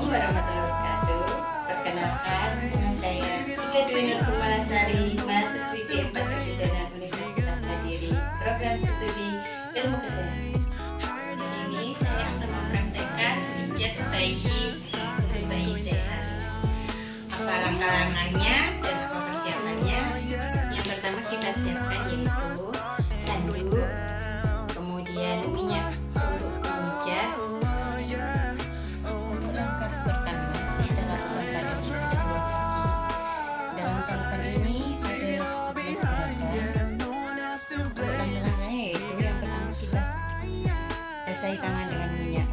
Assalamualaikum warahmatullahi wabarakatuh. Perkenalkan, nama saya Tika Dwi Nurkumalasari, mahasiswi D4 Kebidanan Universitas Mandiri, program studi ilmu kesehatan. Di sini saya akan mempraktekkan pijat bayi untuk bayi sehat. Apa langkah-langkahnya dan apa persiapannya? Yang pertama kita siapkan yaitu tanduk, kemudian minyak untuk pemijat. Untuk langkah pertama kita lakukan pada kedua kaki. Dalam tahapan ini ada 11 gerakan. Untuk langkah-langkahnya yaitu yang pertama kita basahi tangan dengan minyak,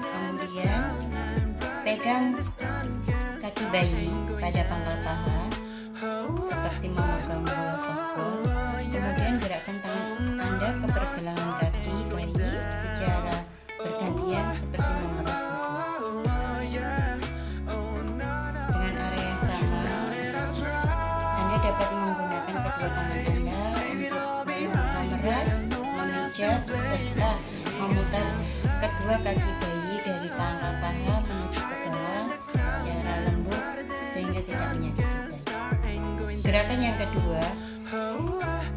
kemudian pegang kaki bayi pada pangkal paha seperti memegang bola softball. Kemudian gerakkan tangan Anda ke pergelangan kaki bayi secara bergantian seperti memeras susu. Dengan area yang sama, Anda dapat menggunakan kedua tangan Anda untuk memeras, memijat, serta memutar kedua kaki bayi dari pangkal paha menuju ke bawah secara lembut sehingga tidak menyakitkan. Gerakan yang kedua,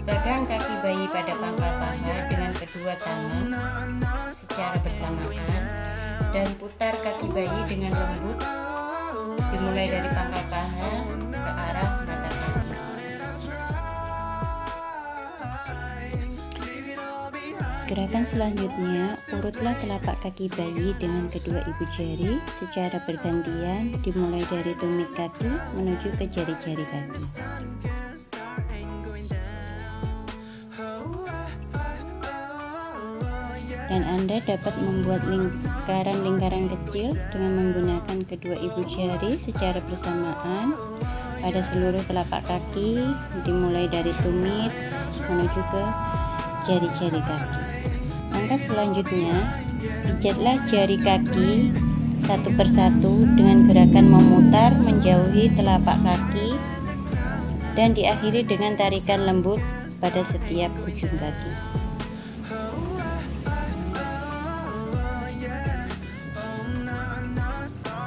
pegang kaki bayi pada pangkal paha dengan kedua tangan secara bersamaan dan putar kaki bayi dengan lembut dimulai dari pangkal paha ke arah mata kaki. Gerakan selanjutnya, urutlah telapak kaki bayi dengan kedua ibu jari secara bergantian dimulai dari tumit kaki menuju ke jari-jari kaki. Dan Anda dapat membuat lingkaran-lingkaran kecil dengan menggunakan kedua ibu jari secara bersamaan pada seluruh telapak kaki dimulai dari tumit menuju ke jari-jari kaki. Langkah selanjutnya, pijatlah jari kaki satu persatu dengan gerakan memutar menjauhi telapak kaki dan diakhiri dengan tarikan lembut pada setiap ujung kaki.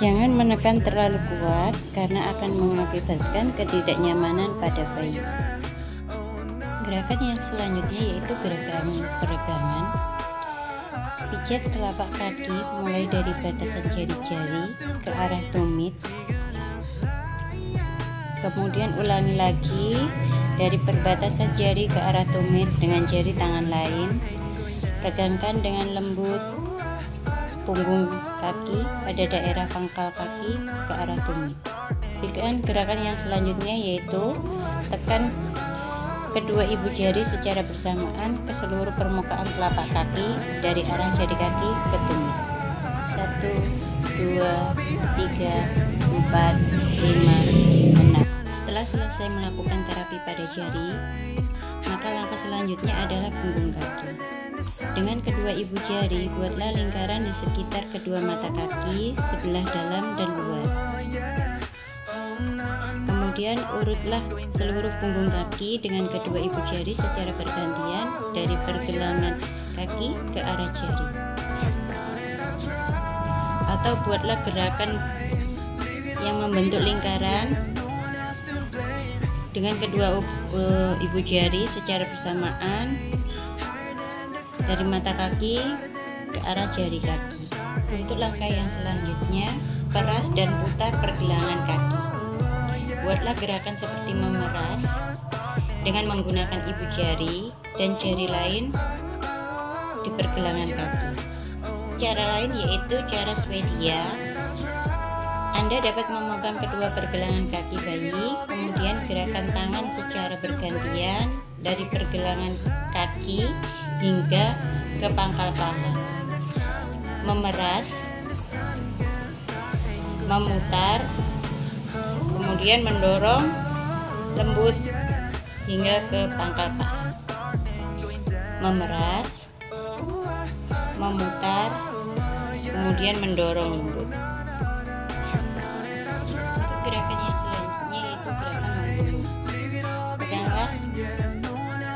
Jangan menekan terlalu kuat karena akan mengakibatkan ketidaknyamanan pada bayi. Gerakan yang selanjutnya yaitu gerakan peregangan. Pijat telapak kaki mulai dari batasan jari-jari ke arah tumit. Kemudian ulangi lagi dari perbatasan jari ke arah tumit dengan jari tangan lain. Regangkan dengan lembut punggung kaki pada daerah pangkal kaki ke arah tumit. Berikan gerakan yang selanjutnya yaitu tekan kedua ibu jari secara bersamaan ke seluruh permukaan telapak kaki dari arah jari kaki ke tumit. 1, 2, 3, 4, 5, 6. Setelah selesai melakukan terapi pada jari, maka langkah selanjutnya adalah punggung kaki. Dengan kedua ibu jari, buatlah lingkaran di sekitar kedua mata kaki sebelah dalam dan luar. Kemudian urutlah seluruh punggung kaki dengan kedua ibu jari secara bergantian dari pergelangan kaki ke arah jari. Atau buatlah gerakan yang membentuk lingkaran dengan kedua ibu jari secara bersamaan dari mata kaki ke arah jari kaki. Untuk langkah yang selanjutnya, peras dan putar pergelangan kaki. Buatlah gerakan seperti memeras dengan menggunakan ibu jari dan jari lain di pergelangan kaki. Cara lain yaitu cara Swedia. Anda dapat memegang kedua pergelangan kaki bayi, kemudian gerakan tangan secara bergantian dari pergelangan kaki hingga ke pangkal paha. Memeras, memutar, kemudian mendorong lembut hingga ke pangkal paha. Memeras, memutar, kemudian mendorong lembut. Untuk gerakan yang selanjutnya yaitu gerakan menggulung. Peganglah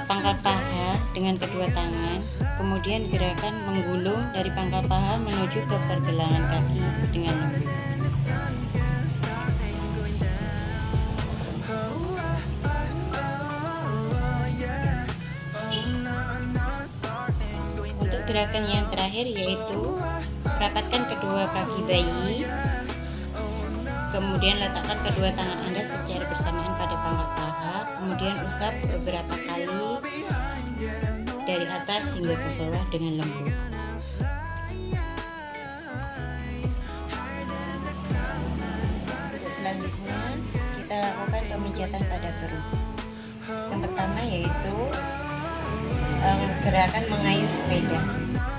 pangkal paha dengan kedua tangan, kemudian gerakan menggulung dari pangkal paha menuju ke pergelangan kaki dengan lembut. gerakan yang terakhir yaitu rapatkan kedua kaki bayi, kemudian letakkan kedua tangan Anda secara bersamaan pada pangkal paha, kemudian usap beberapa kali dari atas hingga ke bawah dengan lembut. Untuk selanjutnya kita lakukan pemijatan pada perut. Yang pertama yaitu gerakan mengayuh sepeda.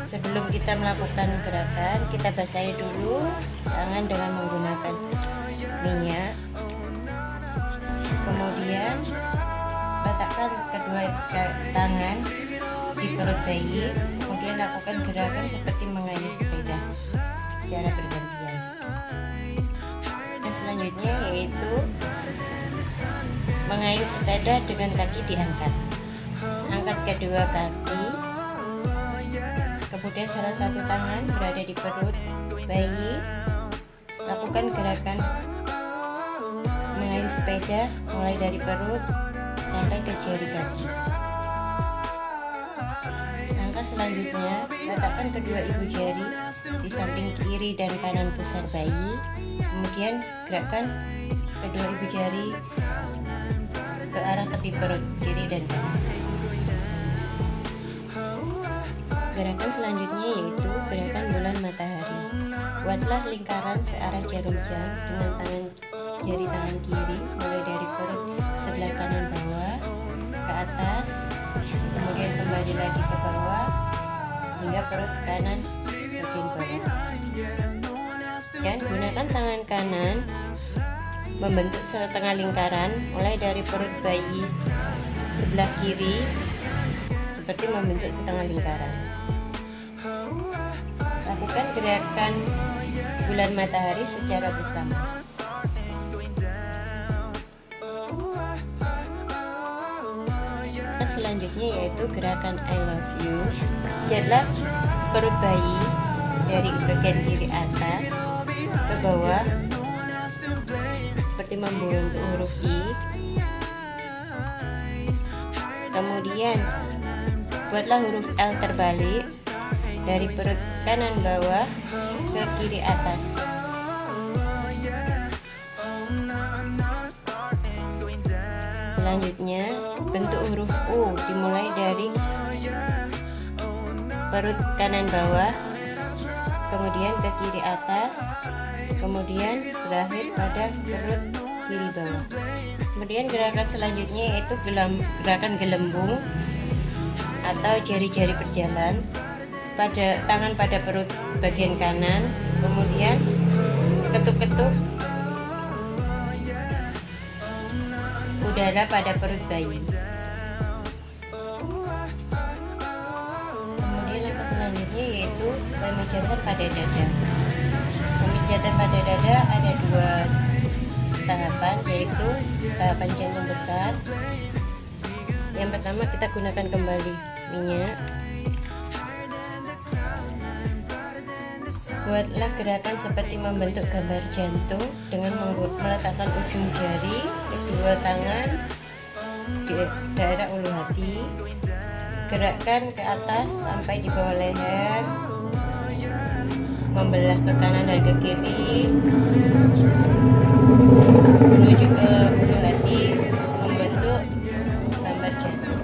Sebelum kita melakukan gerakan, kita basahi dulu tangan dengan menggunakan minyak. Kemudian letakkan kedua tangan di perut bayi, kemudian lakukan gerakan seperti mengayuh sepeda secara bergantian. Dan selanjutnya yaitu mengayuh sepeda dengan kaki diangkat. Angkat kedua kaki, kemudian salah satu tangan berada di perut bayi. Lakukan gerakan mengayuh sepeda mulai dari perut sampai ke jari kaki. Langkah selanjutnya, letakkan kedua ibu jari di samping kiri dan kanan pusar bayi. Kemudian gerakkan kedua ibu jari ke arah tepi perut kiri dan kanan. Gerakan selanjutnya yaitu gerakan bulan matahari. Buatlah lingkaran searah jarum jam dengan jari tangan kiri mulai dari perut sebelah kanan bawah ke atas, kemudian kembali lagi ke bawah hingga perut kanan bagian bawah. Dan gunakan tangan kanan membentuk setengah lingkaran mulai dari perut bayi sebelah kiri seperti membentuk setengah lingkaran. Lakukan gerakan bulan matahari secara bersama. Selanjutnya yaitu gerakan I love you. Lihatlah perut bayi dari bagian kiri atas ke bawah seperti membentuk huruf I. Kemudian buatlah huruf L terbalik dari perut kanan bawah ke kiri atas. Selanjutnya bentuk huruf U dimulai dari perut kanan bawah, kemudian ke kiri atas, kemudian berakhir pada perut kiri bawah. Kemudian gerakan selanjutnya yaitu gerakan gelembung atau jari-jari berjalan. Pada tangan pada perut bagian kanan, kemudian ketuk-ketuk udara pada perut bayi. Kemudian langkah selanjutnya yaitu pemijatan pada dada. Pemijatan pada dada ada dua tahapan, yaitu tahapan jantung besar. Yang pertama kita gunakan kembali minyak. Buatlah gerakan seperti membentuk gambar jantung dengan meletakkan ujung jari kedua tangan di daerah ulu hati. Gerakkan ke atas sampai di bawah leher, membelah ke kanan dan ke kiri menuju ke ulu hati, membentuk gambar jantung.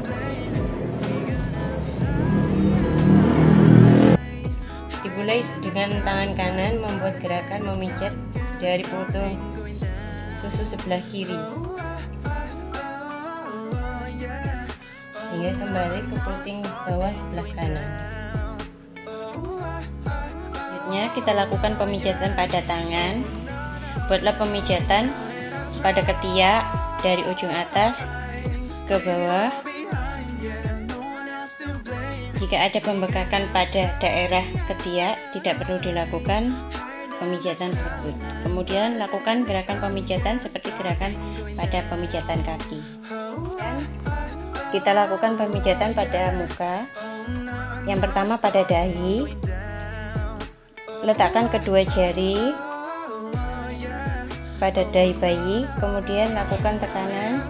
Dimulai dengan tangan kanan membuat gerakan memijat dari puntung susu sebelah kiri hingga kembali ke puting bawah sebelah kanan. Selanjutnya kita lakukan pemijatan pada tangan. Buatlah pemijatan pada ketiak dari ujung atas ke bawah. Jika ada pembekakan pada daerah ketiak, tidak perlu dilakukan pemijatan tersebut. Kemudian lakukan gerakan pemijatan seperti gerakan pada pemijatan kaki. Dan kita lakukan pemijatan pada muka. Yang pertama pada dahi. Letakkan kedua jari pada dahi bayi, kemudian lakukan tekanan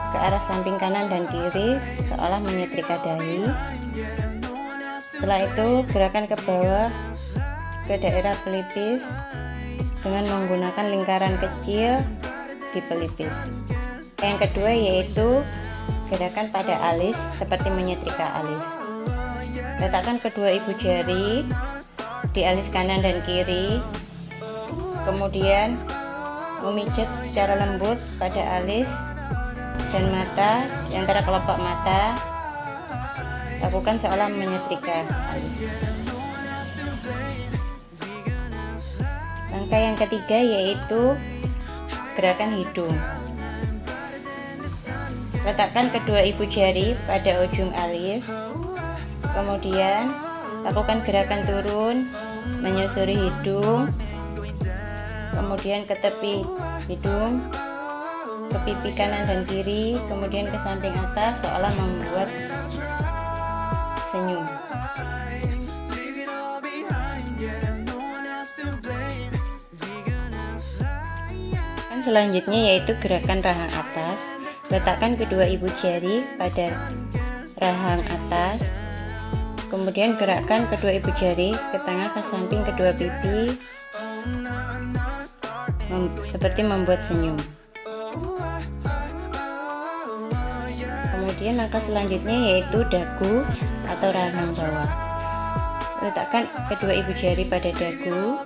ke arah samping kanan dan kiri seolah menyetrika dahi. Setelah itu gerakan ke bawah ke daerah pelipis dengan menggunakan lingkaran kecil di pelipis. Yang kedua yaitu gerakan pada alis seperti menyetrika alis. Letakkan kedua ibu jari di alis kanan dan kiri, kemudian memijat secara lembut pada alis dan mata, di antara kelopak mata. Lakukan seolah menyetrika alis. Langkah yang ketiga yaitu gerakan hidung. Letakkan kedua ibu jari pada ujung alis, kemudian lakukan gerakan turun menyusuri hidung, kemudian ke tepi hidung, ke pipi kanan dan kiri, kemudian ke samping atas seolah membuat senyum. Selanjutnya yaitu gerakan rahang atas. Letakkan kedua ibu jari pada rahang atas, kemudian gerakkan kedua ibu jari ke tengah ke samping kedua pipi seperti membuat senyum. Kemudian langkah selanjutnya yaitu dagu atau rahang bawah. Letakkan kedua ibu jari pada dagu,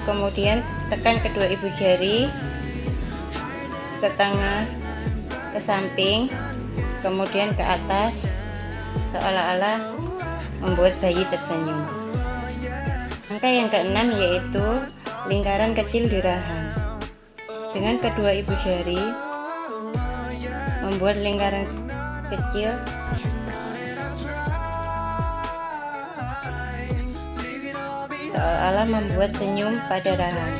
kemudian tekan kedua ibu jari ke tengah, ke samping, kemudian ke atas seolah-olah membuat bayi tersenyum. Langkah yang keenam yaitu lingkaran kecil di rahang. Dengan kedua ibu jari membuat lingkaran kecil seolah-olah membuat senyum pada rahang.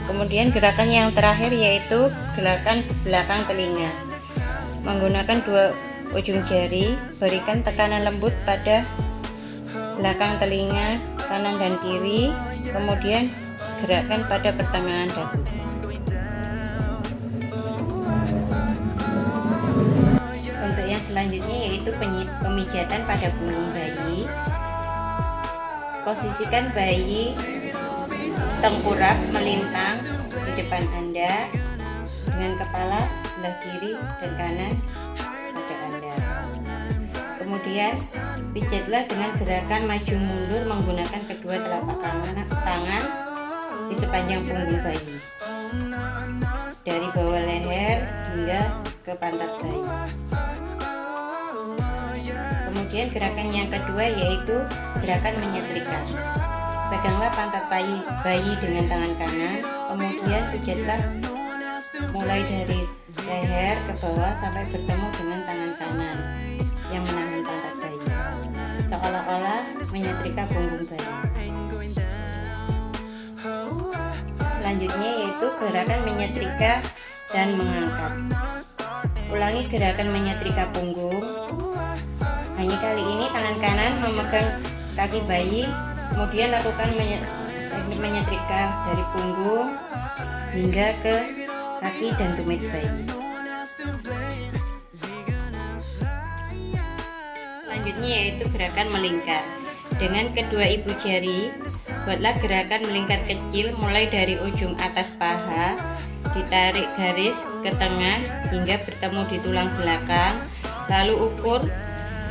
Kemudian gerakan yang terakhir yaitu gerakan belakang telinga. Menggunakan dua ujung jari, berikan tekanan lembut pada belakang telinga kanan dan kiri, kemudian gerakkan pada pertengahan dagu. Untuk yang selanjutnya yaitu pemijatan pada punggung bayi. Posisikan bayi tengkurap melintang di depan Anda dengan kepala sebelah kiri dan kanan pada Anda. Kemudian pijatlah dengan gerakan maju mundur menggunakan kedua telapak tangan di sepanjang punggung bayi, dari bawah leher hingga ke pantat bayi. Kemudian gerakan yang kedua yaitu gerakan menyetrika. Peganglah pantat bayi dengan tangan kanan, kemudian pijatlah mulai dari leher ke bawah sampai bertemu dengan tangan kanan yang menahan pantat bayi, seolah-olah menyetrika punggung bayi. Selanjutnya yaitu gerakan menyetrika dan mengangkat. Ulangi gerakan menyetrika punggung. Hanya kali ini tangan kanan memegang kaki bayi, kemudian lakukan teknik menyetrika dari punggung hingga ke kaki dan tumit bayi. Selanjutnya yaitu gerakan melingkar. Dengan kedua ibu jari, buatlah gerakan melingkar kecil mulai dari ujung atas paha, ditarik garis ke tengah hingga bertemu di tulang belakang, lalu ukur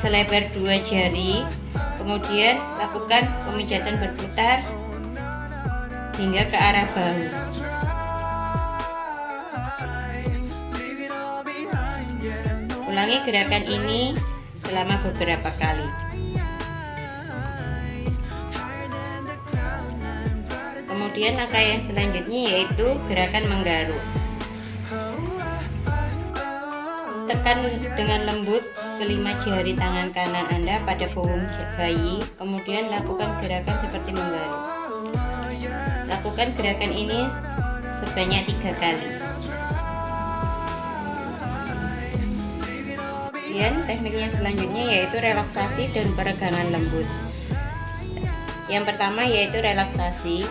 selebar dua jari, kemudian lakukan pemijatan berputar hingga ke arah bahu. Ulangi gerakan ini selama beberapa kali. Kemudian langkah yang selanjutnya yaitu gerakan menggaruk. Tekan dengan lembut kelima jari tangan kanan Anda pada punggung bayi, kemudian lakukan gerakan seperti menggaruk. Lakukan gerakan ini sebanyak 3 kali. Kemudian teknik yang selanjutnya yaitu relaksasi dan peregangan lembut. Yang pertama yaitu relaksasi,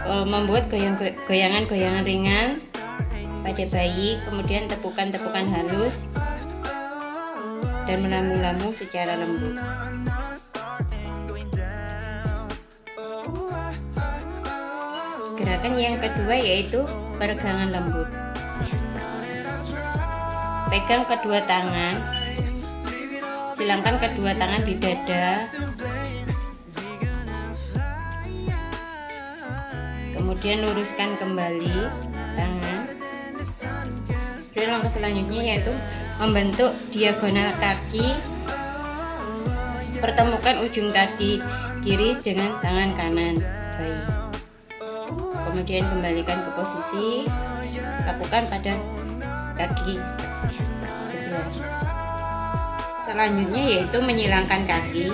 membuat goyangan-goyangan ringan pada bayi, kemudian tepukan-tepukan halus dan melambung-lambung secara lembut. Gerakan yang kedua yaitu peregangan lembut. Pegang kedua tangan, silangkan kedua tangan di dada, kemudian luruskan kembali tangan. Dan langkah selanjutnya yaitu membentuk diagonal kaki, pertemukan ujung kaki kiri dengan tangan kanan. Baik. Kemudian kembalikan ke posisi, lakukan pada kaki sebelah. Selanjutnya yaitu menyilangkan kaki,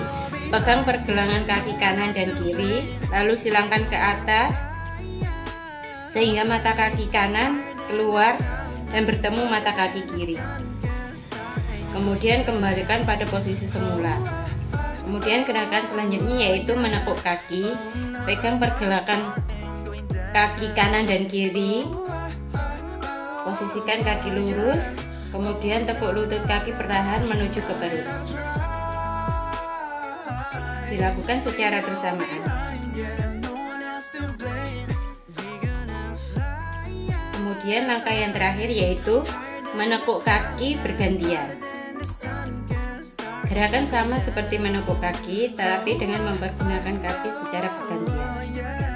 pegang pergelangan kaki kanan dan kiri, lalu silangkan ke atas sehingga mata kaki kanan keluar dan bertemu mata kaki kiri. Kemudian kembalikan pada posisi semula. Kemudian gerakan selanjutnya yaitu menekuk kaki, pegang pergelangan kaki kanan dan kiri, posisikan kaki lurus, kemudian tekuk lutut kaki perlahan menuju ke perut. Dilakukan secara bersamaan. Kemudian langkah yang terakhir yaitu menekuk kaki bergantian. Gerakan sama seperti menekuk kaki, tapi dengan mempergunakan kaki secara bergantian.